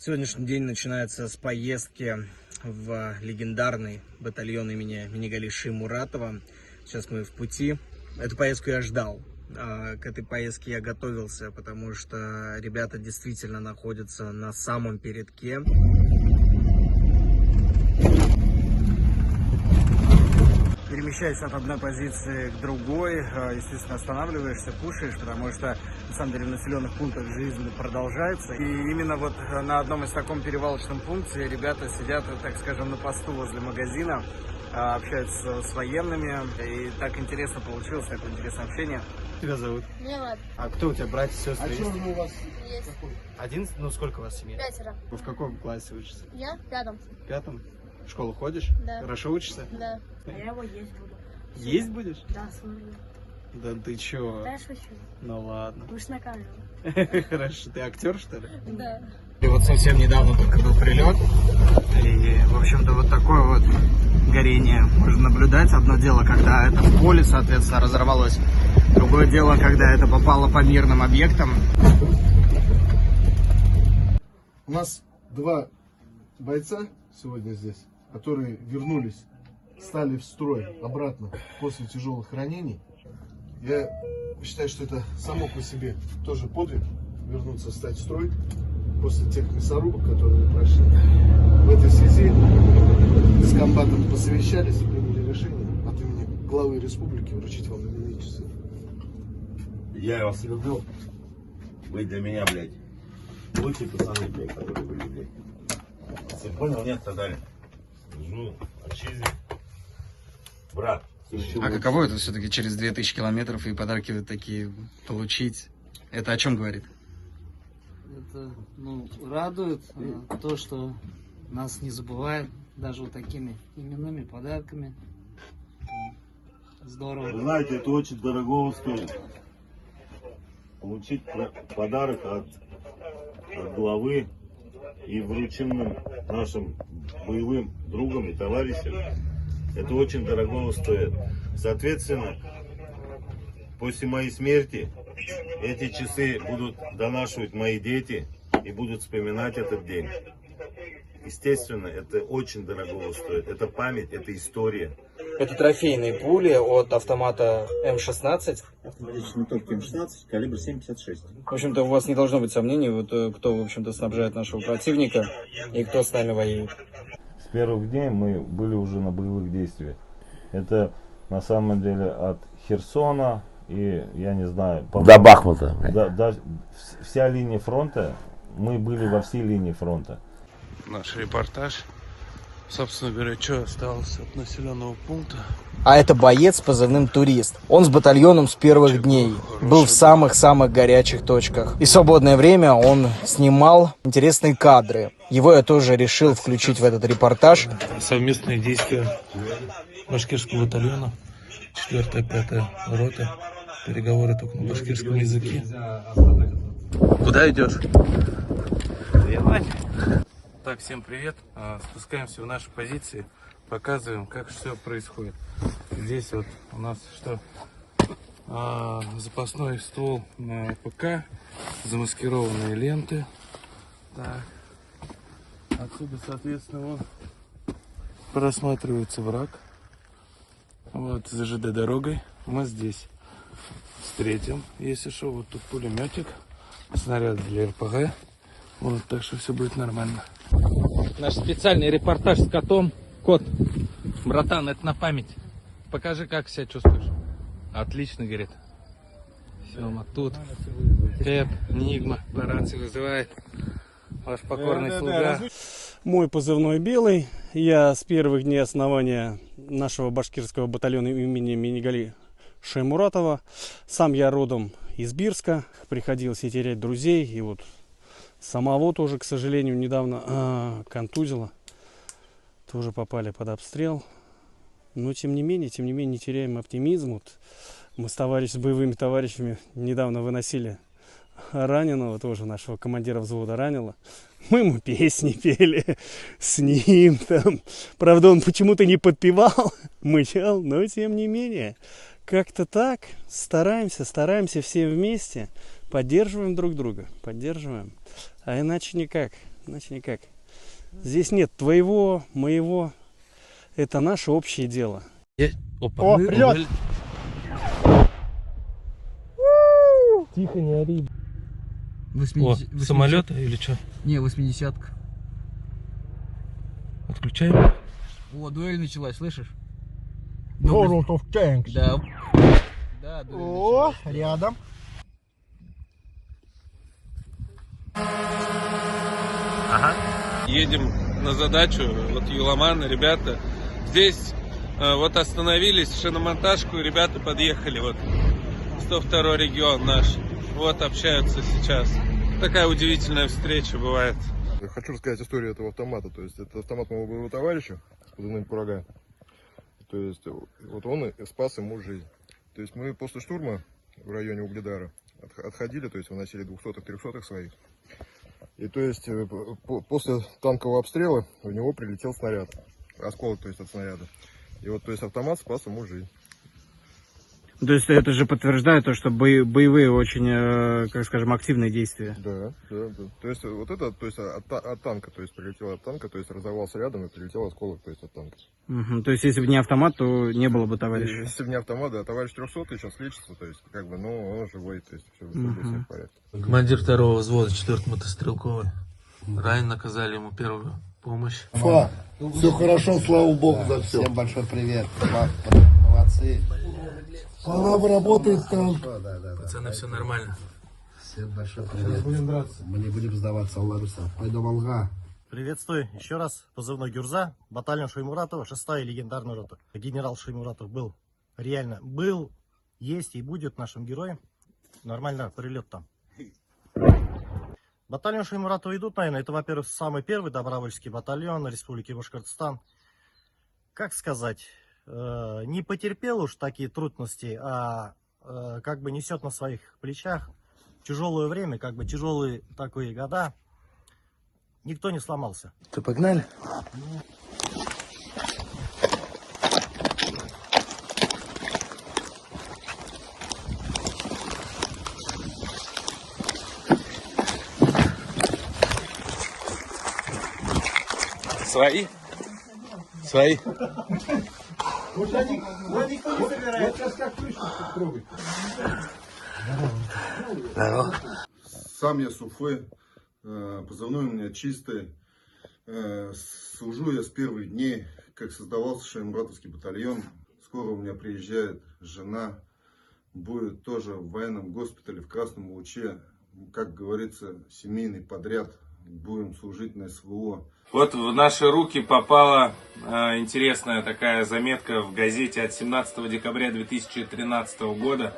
Сегодняшний день начинается с поездки в легендарный батальон имени Минигали Шаймуратова. Сейчас мы в пути. Эту поездку я ждал. К этой поездке я готовился, потому что ребята действительно находятся на самом передке. Перемещаясь от одной позиции к другой, естественно, останавливаешься, кушаешь, потому что, на самом деле, в населенных пунктах жизнь продолжается. И именно вот на одном из таком перевалочном пункте ребята сидят, так скажем, на посту возле магазина, общаются с военными. И так интересно получилось, такое интересное общение. Тебя зовут? Милад. А кто у тебя, братья, сестры? А что у вас? Есть. Один? Ну, сколько у вас семья? 5. Вы в каком классе учишься? Я в 5. В 5? В школу ходишь? Да. Хорошо учишься? Да. А я его есть буду. Есть будешь? Да, смотрю. Да ты чё? Да, шучу. Ну ладно. Вы ж на камеру. Хорошо, ты актер, что ли? Да. И вот совсем недавно только был прилет. И, в общем-то, вот такое вот горение можно наблюдать. Одно дело, когда это в поле, соответственно, разорвалось. Другое дело, когда это попало по мирным объектам. У нас 2 бойца сегодня здесь, которые вернулись, стали в строй обратно после тяжелых ранений. Я считаю, что это само по себе тоже подвиг, вернуться, стать в строй после тех мясорубок, которые мы прошли. В этой связи с комбатом посовещались и приняли решение от имени главы республики вручить вам именные часы. Я вас люблю. Вы для меня, блядь, лучшие пацаны, блядь, которые были, блядь. Ты понял? Нет, тогда жду отчизне. Брат. А каково это все-таки через 2000 километров и подарки вот такие получить? Это о чем говорит? Это, радует то, что нас не забывают даже вот такими именными подарками. Здорово. Вы знаете, это очень дорого стоит. Получить подарок от главы и врученным нашим боевым другом и товарищам. Это очень дорого стоит. Соответственно, после моей смерти эти часы будут донашивать мои дети и будут вспоминать этот день. Естественно, это очень дорого стоит. Это память, это история. Это трофейные пули от автомата М16. Автоматический винтовки М16, калибр 7,56. В общем-то, у вас не должно быть сомнений, вот кто, в общем-то, снабжает нашего противника и кто с нами воюет. С первых дней мы были уже на боевых действиях. Это на самом деле от Херсона и, я не знаю... До Бахмута. Да, вся линия фронта, мы были во всей линии фронта. Наш репортаж, собственно говоря, что осталось от населенного пункта. А это боец с позывным «Турист». Он с батальоном с первых дней. Был в самых-самых горячих точках. И в свободное время он снимал интересные кадры. Его я тоже решил включить в этот репортаж. Совместные действия башкирского батальона, 4-я, 5-я рота. Переговоры только на башкирском языке. Куда идешь? Воевать. Так, всем привет. Спускаемся в наши позиции. Показываем, как все происходит. Здесь вот у нас что? Запасной ствол на ПК, замаскированные ленты. Так. Отсюда, соответственно, вот просматривается враг. Вот за ЖД дорогой. Мы здесь встретим, если что. Вот тут пулеметик, снаряд для РПГ. Вот, так что все будет нормально. Наш специальный репортаж с котом. Кот, братан, это на память. Покажи, как себя чувствуешь. Отлично, говорит. Все, мы тут. Пеп, Нигма, по рации вызывает. Ваш покорный слуга. Мой позывной «Белый». Я с первых дней основания нашего башкирского батальона имени Минигали Шаймуратова. Сам я родом из Бирска. Приходилось и терять друзей. И вот самого тоже, к сожалению, недавно контузило. Тоже попали под обстрел. Но тем не менее, не теряем оптимизм. Вот мы с боевыми товарищами недавно выносили раненого, тоже нашего командира взвода ранило. Мы ему песни пели с ним там. Правда, он почему-то не подпевал, мычал, но тем не менее. Как-то так стараемся все вместе, поддерживаем друг друга, поддерживаем. А иначе никак. Иначе никак. Здесь нет твоего, моего. Это наше общее дело. Опа. О, прилет! Тихо, не ори. 80... Самолет или что? Не, 80-ка. Отключаем. О, дуэль началась, слышишь? World of Tanks. Да. Да, дуэль О, началась. рядом. Едем на задачу, вот Юломан, ребята. Здесь вот остановились, шиномонтажку, и ребята подъехали, вот 102 регион наш. Вот общаются сейчас. Такая удивительная встреча бывает. Я хочу рассказать историю этого автомата. То есть это автомат моего боевого товарища с позывным «Кураган». То есть вот он и спас ему жизнь. То есть мы после штурма в районе Угледара отходили, то есть выносили 200-х, 300-х своих. И то есть после танкового обстрела в него прилетел снаряд. Осколок, то есть от снаряда. И вот то есть автомат спас ему жизнь. То есть это же подтверждает то, что боевые очень, как скажем, активные действия. Да. То есть вот это, то есть от танка, то есть прилетел от танка, то есть разорвался рядом и прилетел осколок, то есть от танка. Угу. То есть если бы не автомат, то не было бы товарища. Если бы не автомат, да, товарищ 300 сейчас лечится, то есть как бы, ну он живой, то есть все в порядке. Командир 2-го взвода 4-й мотострелковый. Ранен, оказали ему первую помощь. Все хорошо, слава богу за все. Всем большой привет. Молодцы. Слава работает там. Пацаны, все нормально. Всем большой привет. Мы не будем сдаваться, Алларуса. Пойдем Алга. Приветствую еще раз. Позывной Гюрза, батальон Шаймуратова, 6-я легендарная рота. Генерал Шаймуратов был, есть и будет нашим героем. Нормально, прилет там. Батальон Шаймуратова идут, наверное, это, во-первых, самый первый добровольческий батальон Республики Башкортостан. Как сказать, не потерпел уж такие трудности, а как бы несет на своих плечах тяжелое время, как бы тяжелые такие года. Никто не сломался. Ты погнали? Свои? Свои? Здорово. Сам я с Уфы, позывной у меня чистый. Служу я с первых дней, как создавался Шаймуратовский батальон. Скоро у меня приезжает жена, будет тоже в военном госпитале в Красном Луче. Как говорится, семейный подряд, будем служить на СВО. Вот в наши руки попала интересная такая заметка в газете от 17 декабря 2013 года.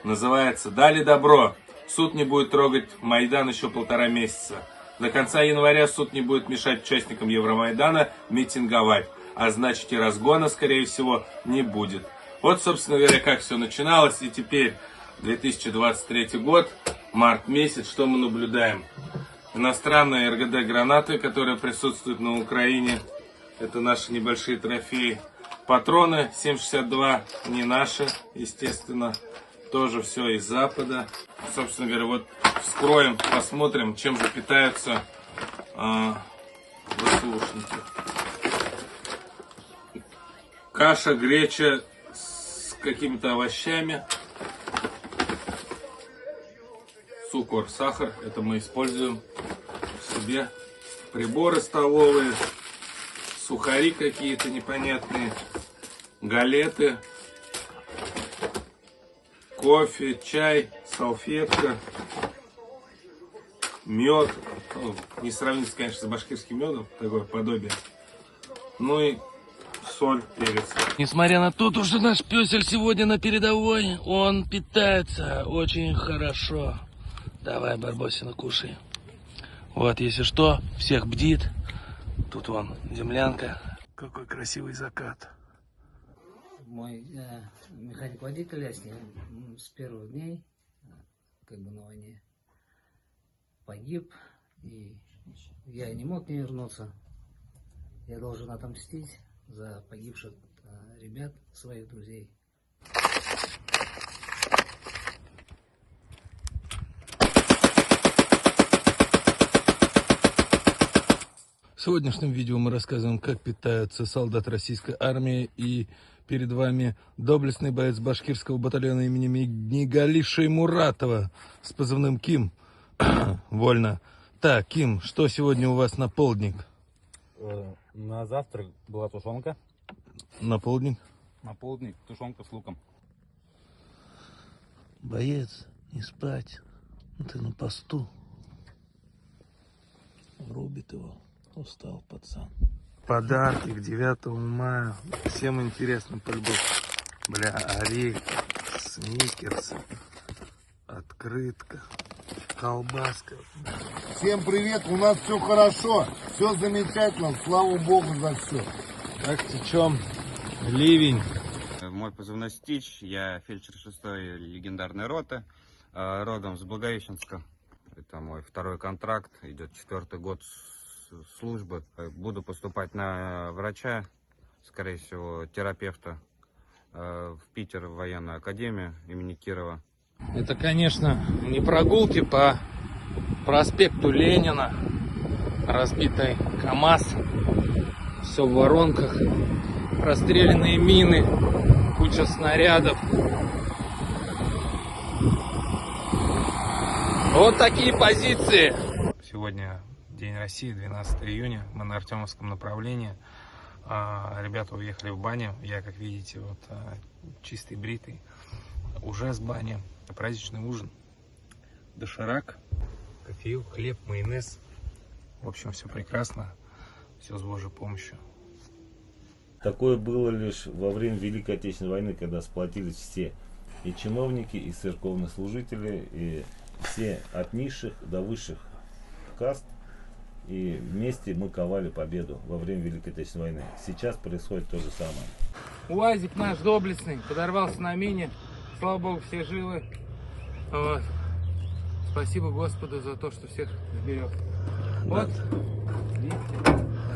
Называется «Дали добро. Суд не будет трогать Майдан еще 1,5 месяца. До конца января суд не будет мешать участникам Евромайдана митинговать. А значит и разгона, скорее всего, не будет». Вот, собственно говоря, как все начиналось. И теперь 2023 год, март месяц, что мы наблюдаем? Иностранные РГД-гранаты, которые присутствуют на Украине. Это наши небольшие трофеи. Патроны 7,62 не наши, естественно. Тоже все из Запада. Собственно говоря, вот вскроем, посмотрим, чем же питаются ВСУшники. Каша, греча с какими-то овощами. Цукор, сахар, это мы используем себе. Приборы столовые, сухари какие-то непонятные, галеты, кофе, чай, салфетка, мед. Ну, не сравнится, конечно, с башкирским медом, такое подобие. Ну и соль, перец. Несмотря на то, что наш пёсель сегодня на передовой, он питается очень хорошо. Давай, Барбосина, кушай. Вот, если что, всех бдит. Тут вон землянка. Какой красивый закат. Мой механик-водитель, я с ним с первых дней, как бы на войне, погиб. И я не мог не вернуться. Я должен отомстить за погибших ребят, своих друзей. сегодняшнем видео мы рассказываем, как питаются солдаты российской армии. И перед вами доблестный боец башкирского батальона имени Минигали Шеймуратова с позывным Ким. Вольно. Так, Ким, что сегодня у вас на полдник? На завтрак была тушенка. На полдник? На полдник тушенка с луком. Боец, не спать. Ты на посту. Рубит его. Устал пацан. Подарки к 9 мая. Всем интересно по-любому. Бля, орех, сникерсы, открытка, колбаска. Всем привет, у нас все хорошо, все замечательно, слава богу за все. Так, течем. Ливень. Мой позывной Стич, я фельдшер 6-й легендарной роты, родом с Благовещенска. Это мой второй контракт, идет 4-й год службы. Буду поступать на врача, скорее всего, терапевта в Питер, в военную академию имени Кирова. Это, конечно, не прогулки по проспекту Ленина, разбитый КамАЗ, все в воронках, расстрелянные мины, куча снарядов. Вот такие позиции. Сегодня День России, 12 июня, мы на Артемовском направлении. Ребята уехали в баню, я, как видите, вот чистый, бритый, уже с бани. Праздничный ужин, доширак, кофеек, хлеб, майонез. В общем, все прекрасно, все с Божьей помощью. Такое было лишь во время Великой Отечественной войны, когда сплотились все, и чиновники, и церковнослужители, и все от низших до высших каст. И вместе мы ковали победу во время Великой Отечественной войны. Сейчас происходит то же самое. УАЗик наш доблестный подорвался на мине. Слава богу, все живы. Вот. Спасибо Господу за то, что всех сберег. Вот. Видите?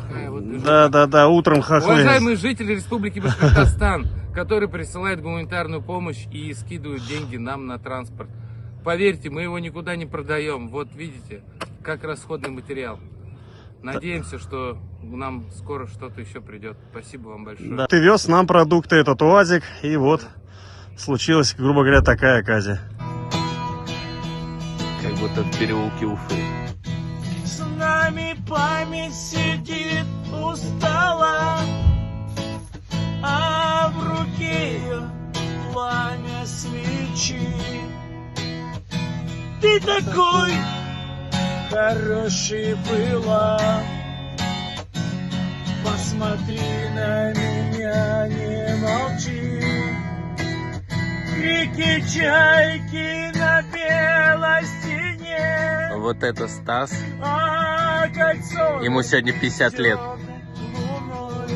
Такая вот Да, утром хохлы. Уважаемые жители Республики Башкортостан, которые присылают гуманитарную помощь и скидывают деньги нам на транспорт. Поверьте, мы его никуда не продаем. Вот видите, как расходный материал. Надеемся, что нам скоро что-то еще придет. Спасибо вам большое. Да. Ты вез нам продукты, этот УАЗик, и вот случилась, грубо говоря, такая оказия. Как будто в переулке Уфы. С нами память сидит у стола, а в руке ее пламя свечи. Ты такой хороший была, посмотри на меня, не молчи. Крики чайки на белой стене. Вот это Стас. А кольцо Ему сегодня 50 лет. луной.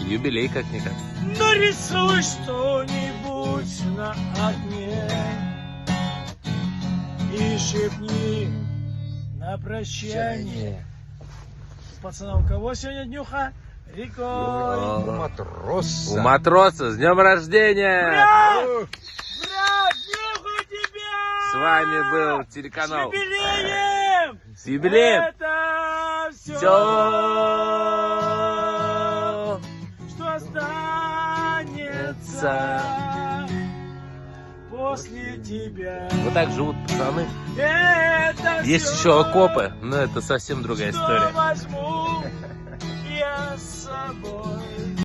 Юбилей как-никак. Нарисуй что-нибудь на огне и шепни на прощание. Пацанам, у кого сегодня днюха? Рекой. У матроса. У матроса. С днем рождения! Брат! Брат, днюха тебя! С вами был телеканал. С юбилеем! С юбилеем! Это все, что останется после тебя. Вот так живут пацаны. Это Есть все, еще окопы, но это совсем другая что история. возьму я с собой.